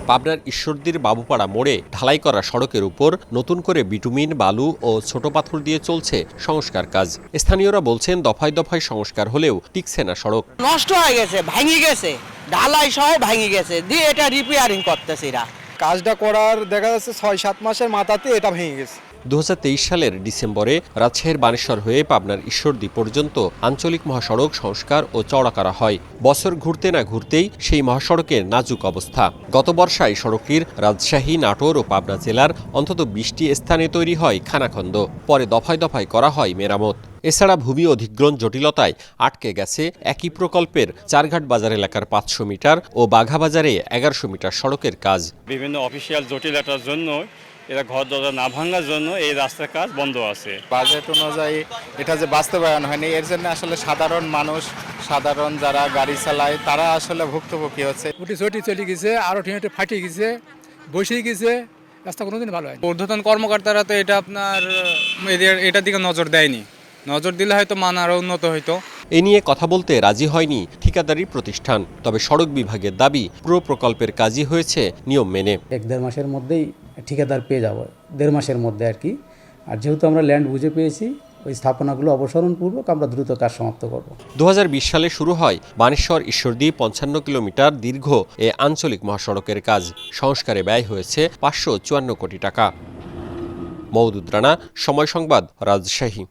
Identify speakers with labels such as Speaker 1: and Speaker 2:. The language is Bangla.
Speaker 1: পাবনার ঈশ্বরদীর বাবুপাড়া মোড়ে ঢালাই করা সড়কের উপর নতুন করে বিটুমিন, বালু ও ছোট পাথর দিয়ে চলছে সংস্কার কাজ। স্থানীয়রা বলছেন, দফায় দফায় সংস্কার হলেও টিকছে না সড়ক।
Speaker 2: নষ্ট হয়ে গেছে, ভেঙে গেছে, ঢালাই সহ ভেঙে গেছে, দিয়ে এটা রিপেয়ারিং করতেছে এরা।
Speaker 3: কাজটা করার দেখা যাচ্ছে ৬-৭ মাসের মাথাতে এটা ভেঙে গেছে।
Speaker 1: ২০২৩ সালের ডিসেম্বরে রাজশাহীর বানেশ্বর হয়ে পাবনার ঈশ্বরদী পর্যন্ত আঞ্চলিক মহাসড়ক সংস্কার ও চওড়া করা হয়। বছর ঘুরতে না ঘুরতেই সেই মহাসড়কের নাজুক অবস্থা। গত বর্ষায় সড়কটির রাজশাহী, নাটোর ও পাবনা জেলার অন্তত ২০টি স্থানে তৈরি হয় খানাখন্দ। পরে দফায় দফায় করা হয় মেরামত। এছাড়া ভূমি অধিগ্রহণ জটিলতায় আটকে গেছে একই প্রকল্পের চারঘাট বাজার এলাকার ৫০০ মিটার ও বাঘাবাজারে ১১০০ মিটার সড়কের কাজ।
Speaker 4: বিভিন্ন অফিসিয়াল জটিলতার জন্য এরা ঘর দরজা না ভাঙার জন্য এই রাস্তার কাজ বন্ধ আছে।
Speaker 5: বাজেট অনুযায়ী এটা যে বাস্তবায়ন হয়নি, এর জন্য আসলে সাধারণ মানুষ, সাধারণ যারা গাড়ি চালায় তারা আসলে ভুক্তভোগী হচ্ছে।
Speaker 3: চটি চলে গেছে, আরো টিনেটে ফাটিয়ে গেছে, বসে গেছে, রাস্তা কোনোদিন ভালো হয়।
Speaker 6: ঊর্ধ্বতন কর্মকর্তারা তো এটা আপনার এটার দিকে নজর দেয়নি। নজর দিলে হয়তো মান আরো উন্নত হইতো।
Speaker 1: এ নিয়ে কথা বলতে রাজি হয়নি ঠিকাদারি প্রতিষ্ঠান। তবে সড়ক বিভাগের দাবি, পুরো প্রকল্পের কাজই হয়েছে নিয়ম মেনে।
Speaker 7: ১-১.৫ মাসের মধ্যেই ঠিকাদার পেয়ে যাব, ১.৫ মাসের মধ্যে আর কি। আর যেহেতু আমরা ল্যান্ড বুঝে পেয়েছি, ওই স্থাপনাগুলো অপসারণপূর্বক আমরা দ্রুত কাজ সমাপ্ত করব।
Speaker 1: ২০২০ সালে শুরু হয় বানেশ্বর ঈশ্বরদী ৫৫ কিলোমিটার দীর্ঘ এ আঞ্চলিক মহাসড়কের কাজ। সংস্কারে ব্যয় হয়েছে ৫৫৪ কোটি টাকা। মওদুদ রানা, সময় সংবাদ, রাজশাহী।